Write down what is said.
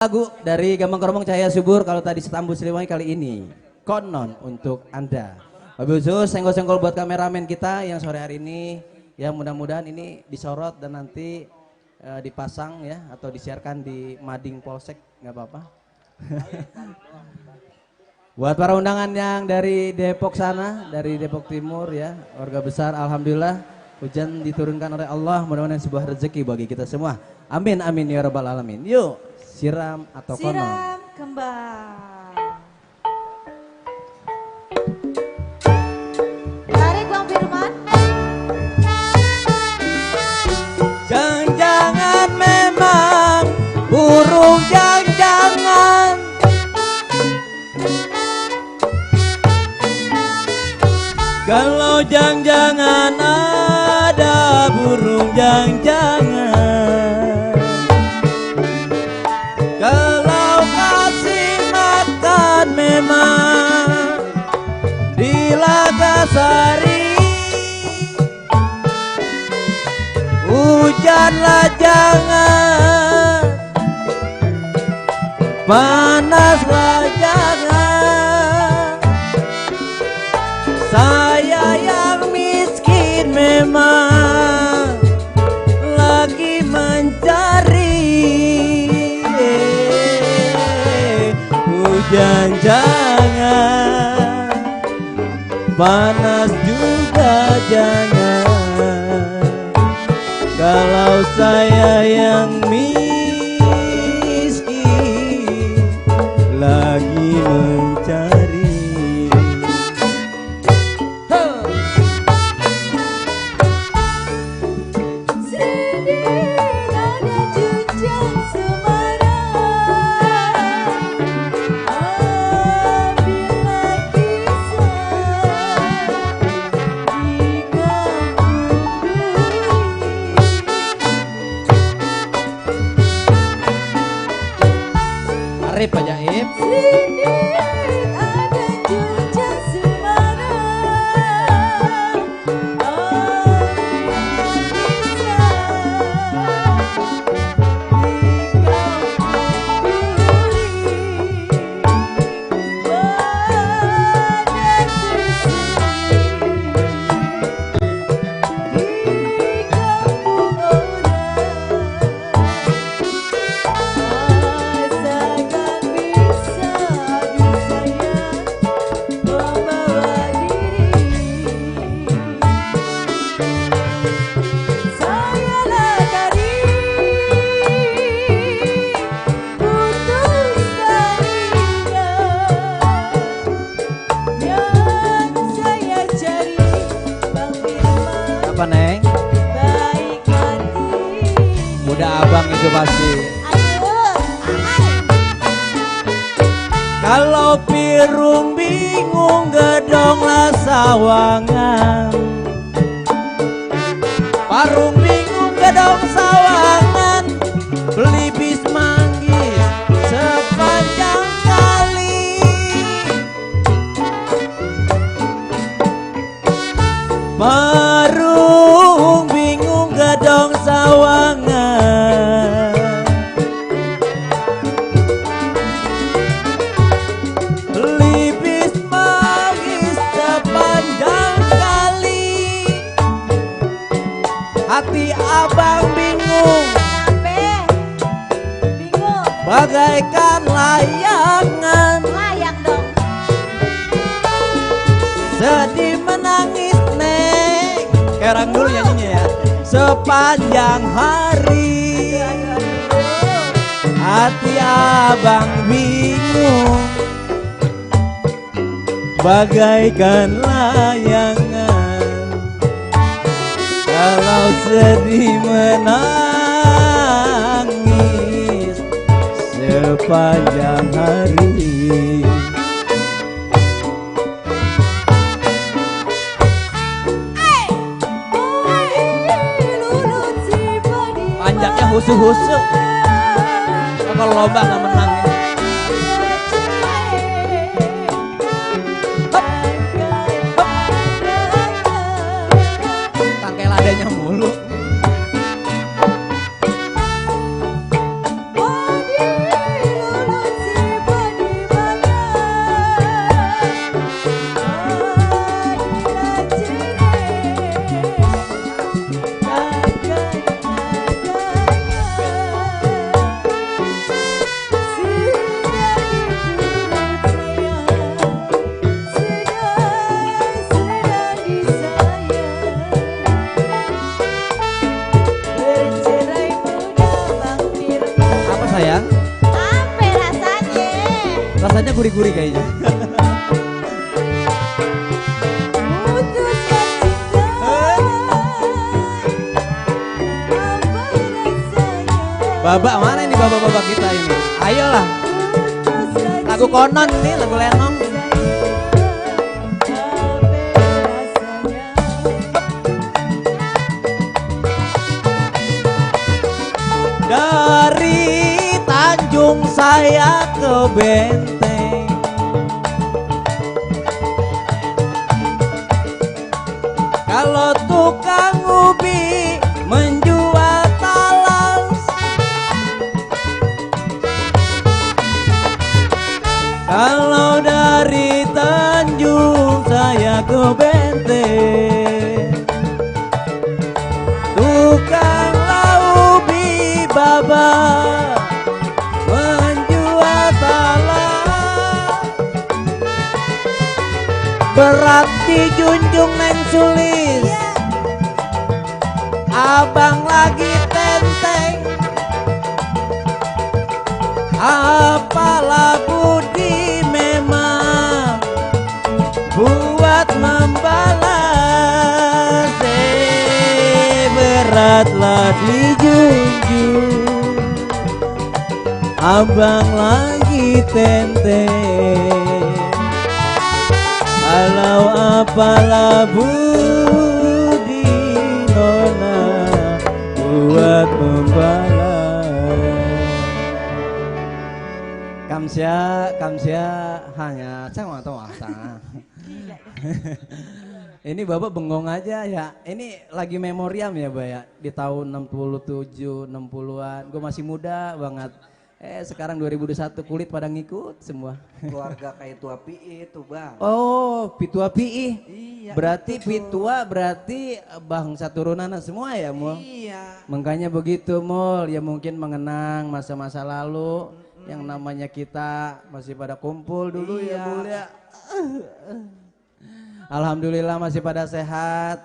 Lagu dari Gambang Kromong Cahaya Subur, kalau tadi Setambu Siliwangi, kali ini Konon untuk Anda. Wabil khusus senggol-senggol buat kameramen kita yang sore hari ini, yang mudah-mudahan ini disorot dan nanti dipasang ya, atau disiarkan di Mading Polsek, nggak apa-apa. Buat para undangan yang dari Depok sana, dari Depok Timur ya, warga besar, alhamdulillah hujan diturunkan oleh Allah, mudah-mudahan sebuah rezeki bagi kita semua. Amin amin ya rabbal alamin. Yuk. Siram atau konon? Siram kembang. Tarik Bang Firman. Jangan-jangan memang burung jangan-jangan, kalau jangan-jangan ada burung jangan-jangan, kalau kasih makan memang di Lagasari, hujanlah jangan, panaslah jangan, saya yang miskin memang lagi mencari. Hujan jangan, panas juga jangan, kalau saya yang miskin lagi mencari. Arif ajaib. Apa Neng? Baik hati. Muda abang itu pasti. Kalau pirung bingung gedonglah sawangan, parung bingung gedong sawangan, beli bis manggis sepanjang kali. Parung bingung gedong sawangan, beli bis manggis sepanjang kali. Hati abang bingung, Bingung. bagaikan layangan, Layang dong. sedih menangis Neng, kerang dulu nyanyinya ya, sepanjang hari. Hati abang bingung, bagaikan layangan, kalau sedih menangis sepanjang hari. Panjangnya husu-husu, kalau lomba nggak menang ya. Tangkai ladanya mulu. Rasanya gurih-gurih kayaknya. Putuskan cinta. Apa rasanya? Babak mana ini babak-babak kita ini? Ayolah. Putuskan Lagu konon nih, lagu lenong. Dari Tanjung saya ke Benteng, kalau tukang ubi menjual talas, kalau dari Tanjung saya ke Benteng, tukang laubi baba menjual talas, berat dijunjung Neng Sulis, abang lagi tenteng, apalah budi memang buat membalas, beratlah dijunjung, abang lagi tenteng, kalau apalah budi nona buat membalas. Kamsia hanya sama tahu Ini Bapak bengong aja ya. Ini lagi memoriam ya, Mbak ya. Di tahun 67, 60-an. Gue masih muda banget. Sekarang 2021 kulit pada ngikut semua. Keluarga kayak tua pi itu bang. Oh, Pitua Pi. Iya. Berarti Pitua berarti bangsa turunan semua ya, Mul? Iya. Makanya begitu, Mul. Ya mungkin mengenang masa-masa lalu yang namanya kita masih pada kumpul dulu ya, Mul ya. Alhamdulillah masih pada sehat.